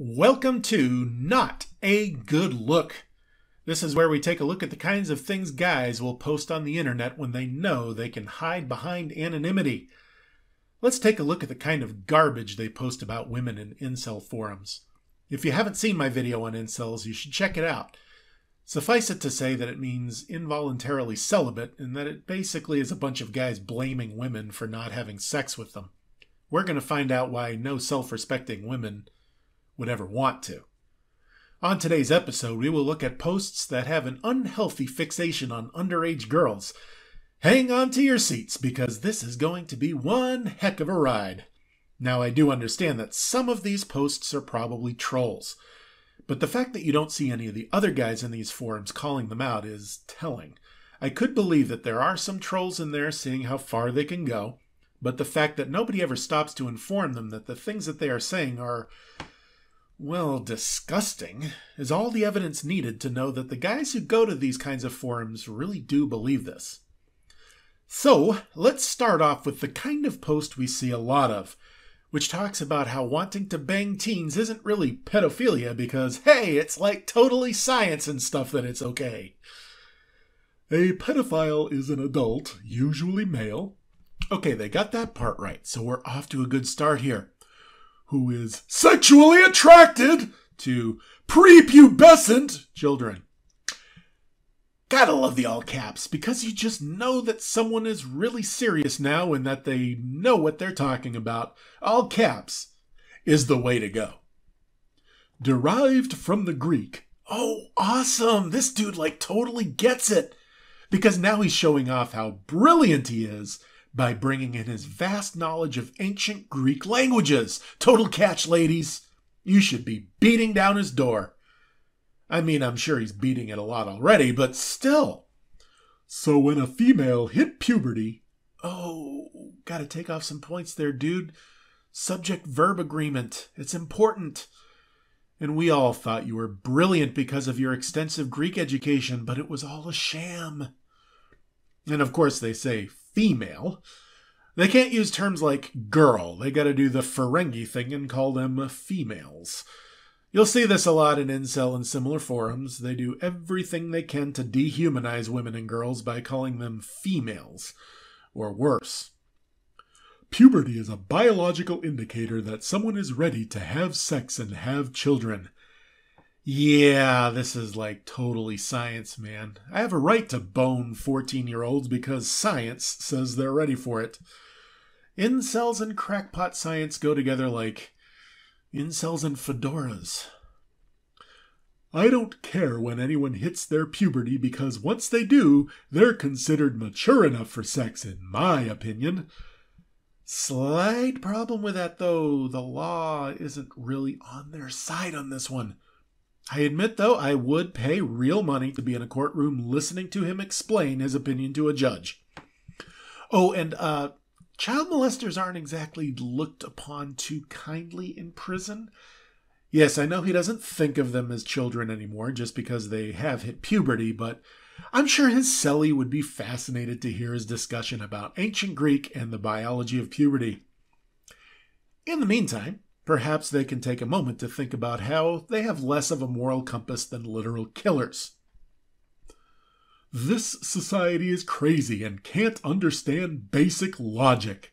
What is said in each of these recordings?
Welcome to Not a Good Look. This is where we take a look at the kinds of things guys will post on the internet when they know they can hide behind anonymity. Let's take a look at the kind of garbage they post about women in incel forums. If you haven't seen my video on incels, you should check it out. Suffice it to say that it means involuntarily celibate, and that it basically is a bunch of guys blaming women for not having sex with them. We're going to find out why no self-respecting women would ever want to. On today's episode, we will look at posts that have an unhealthy fixation on underage girls. Hang on to your seats, because this is going to be one heck of a ride. Now, I do understand that some of these posts are probably trolls, but the fact that you don't see any of the other guys in these forums calling them out is telling. I could believe that there are some trolls in there seeing how far they can go, but the fact that nobody ever stops to inform them that the things that they are saying are, well, disgusting, is all the evidence needed to know that the guys who go to these kinds of forums really do believe this. So, let's start off with the kind of post we see a lot of, which talks about how wanting to bang teens isn't really pedophilia because, hey, it's like totally science and stuff that it's okay. A pedophile is an adult, usually male. Okay, they got that part right, so we're off to a good start here. Who is sexually attracted to prepubescent children. Gotta love the all caps, because you just know that someone is really serious now and that they know what they're talking about. All caps is the way to go. Derived from the Greek. Oh, awesome! This dude totally gets it. Because now he's showing off how brilliant he is by bringing in his vast knowledge of ancient Greek languages. Total catch, ladies. You should be beating down his door. I mean, I'm sure he's beating it a lot already, but still. So when a female hit puberty... Oh, gotta take off some points there, dude. Subject-verb agreement. It's important. And we all thought you were brilliant because of your extensive Greek education, but it was all a sham. And of course they say female. They can't use terms like girl. They gotta do the Ferengi thing and call them females. You'll see this a lot in incel and similar forums. They do everything they can to dehumanize women and girls by calling them females, or worse. Puberty is a biological indicator that someone is ready to have sex and have children. Yeah, this is totally science, man. I have a right to bone 14-year-olds because science says they're ready for it. Incels and crackpot science go together like incels and fedoras. I don't care when anyone hits their puberty because once they do, they're considered mature enough for sex, in my opinion. Slight problem with that, though. The law isn't really on their side on this one. I admit, though, I would pay real money to be in a courtroom listening to him explain his opinion to a judge. Oh, and child molesters aren't exactly looked upon too kindly in prison. Yes, I know he doesn't think of them as children anymore just because they have hit puberty, but I'm sure his cellie would be fascinated to hear his discussion about ancient Greek and the biology of puberty. In the meantime, perhaps they can take a moment to think about how they have less of a moral compass than literal killers. This society is crazy and can't understand basic logic.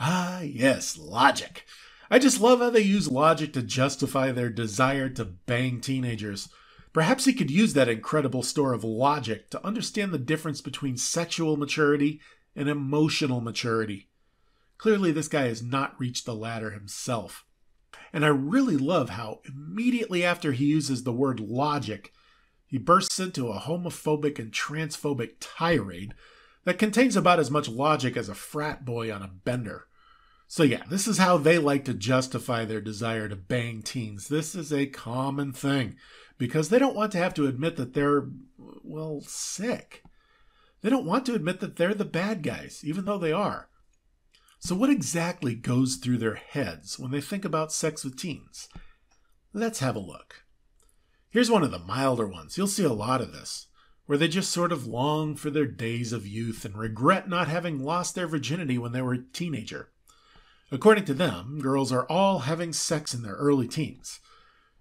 Ah, yes, logic. I just love how they use logic to justify their desire to bang teenagers. Perhaps he could use that incredible store of logic to understand the difference between sexual maturity and emotional maturity. Clearly, this guy has not reached the latter himself. And I really love how immediately after he uses the word logic, he bursts into a homophobic and transphobic tirade that contains about as much logic as a frat boy on a bender. So yeah, this is how they like to justify their desire to bang teens. This is a common thing, because they don't want to have to admit that they're, well, sick. They don't want to admit that they're the bad guys, even though they are. So what exactly goes through their heads when they think about sex with teens? Let's have a look. Here's one of the milder ones. You'll see a lot of this, where they just sort of long for their days of youth and regret not having lost their virginity when they were a teenager. According to them, girls are all having sex in their early teens.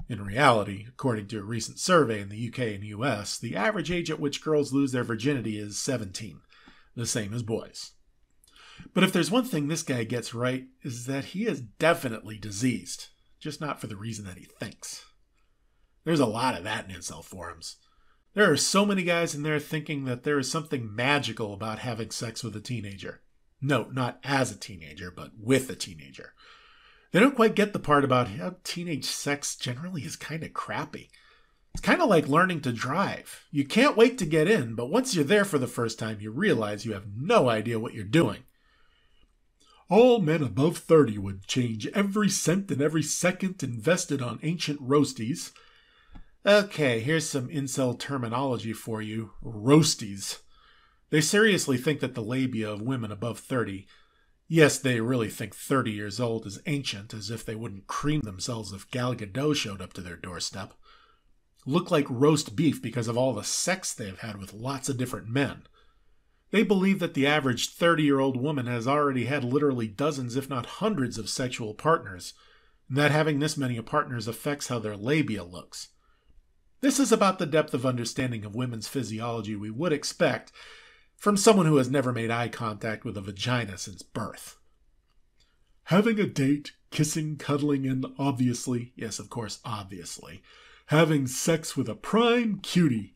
In reality, according to a recent survey in the UK and US, the average age at which girls lose their virginity is 17, the same as boys. But if there's one thing this guy gets right, is that he is definitely diseased, just not for the reason that he thinks. There's a lot of that in incel forums. There are so many guys in there thinking that there is something magical about having sex with a teenager. No, not as a teenager, but with a teenager. They don't quite get the part about how teenage sex generally is kind of crappy. It's kind of like learning to drive. You can't wait to get in, but once you're there for the first time, you realize you have no idea what you're doing. All men above 30 would change every cent and every second invested on ancient roasties. Okay, here's some incel terminology for you. Roasties. They seriously think that the labia of women above 30, yes, they really think 30 years old is ancient, as if they wouldn't cream themselves if Gal Gadot showed up to their doorstep, look like roast beef because of all the sex they've had with lots of different men. They believe that the average 30-year-old woman has already had literally dozens, if not hundreds, of sexual partners, and that having this many partners affects how their labia looks. This is about the depth of understanding of women's physiology we would expect from someone who has never made eye contact with a vagina since birth. Having a date, kissing, cuddling, and obviously, yes, of course, obviously, having sex with a prime cutie.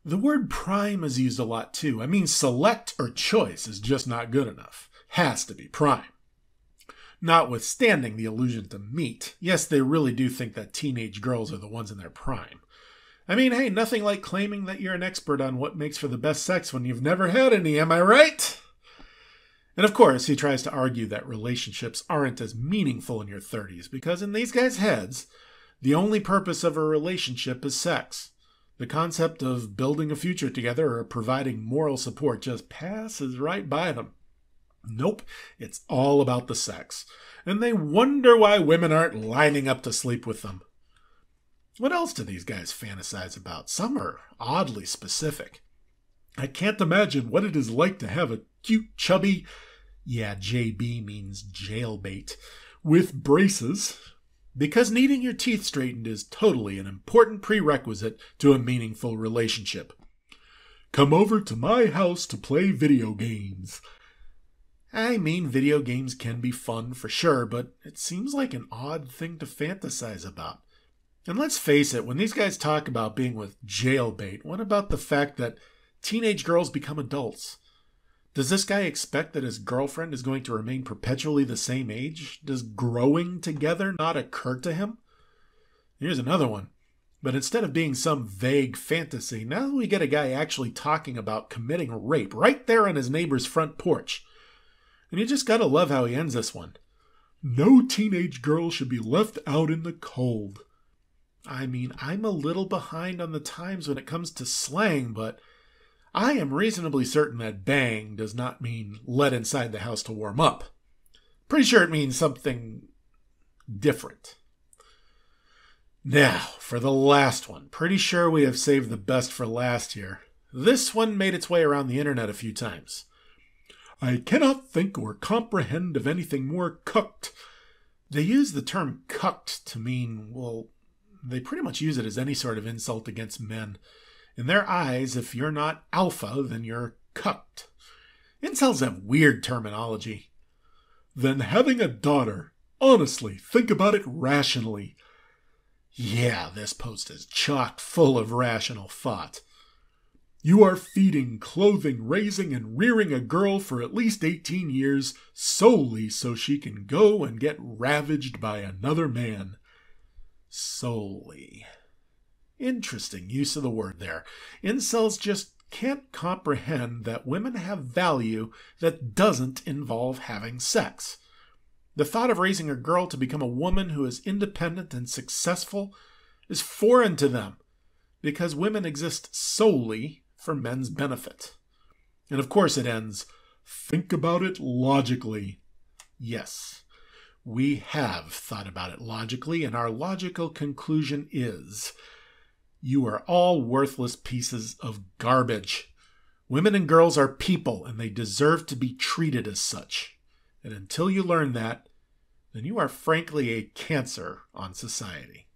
The word prime is used a lot too. I mean, select or choice is just not good enough. Has to be prime. Notwithstanding the allusion to meat, yes, they really do think that teenage girls are the ones in their prime. I mean, hey, nothing like claiming that you're an expert on what makes for the best sex when you've never had any, am I right? And of course, he tries to argue that relationships aren't as meaningful in your 30s because in these guys' heads, the only purpose of a relationship is sex. The concept of building a future together or providing moral support just passes right by them. Nope, it's all about the sex. And they wonder why women aren't lining up to sleep with them. What else do these guys fantasize about? Some are oddly specific. I can't imagine what it is like to have a cute, chubby, yeah, JB means jailbait, with braces. Because needing your teeth straightened is totally an important prerequisite to a meaningful relationship. Come over to my house to play video games. I mean, video games can be fun for sure, but it seems like an odd thing to fantasize about. And let's face it, when these guys talk about being with jailbait, what about the fact that teenage girls become adults? Does this guy expect that his girlfriend is going to remain perpetually the same age? Does growing together not occur to him? Here's another one. But instead of being some vague fantasy, now we get a guy actually talking about committing rape right there on his neighbor's front porch. And you just gotta love how he ends this one. No teenage girl should be left out in the cold. I mean, I'm a little behind on the times when it comes to slang, but I am reasonably certain that bang does not mean let inside the house to warm up. Pretty sure it means something different. Now, for the last one. Pretty sure we have saved the best for last here. This one made its way around the internet a few times. I cannot think or comprehend of anything more cucked. They use the term cucked to mean, well, they pretty much use it as any sort of insult against men. In their eyes, if you're not alpha, then you're cucked. Incels have weird terminology. Then having a daughter. Honestly, think about it rationally. Yeah, this post is chock full of rational thought. You are feeding, clothing, raising, and rearing a girl for at least 18 years solely so she can go and get ravaged by another man. Solely. Interesting use of the word there. Incels just can't comprehend that women have value that doesn't involve having sex. The thought of raising a girl to become a woman who is independent and successful is foreign to them because women exist solely for men's benefit. And of course it ends, think about it logically. Yes, we have thought about it logically, and our logical conclusion is, you are all worthless pieces of garbage. Women and girls are people, and they deserve to be treated as such. And until you learn that, then you are frankly a cancer on society.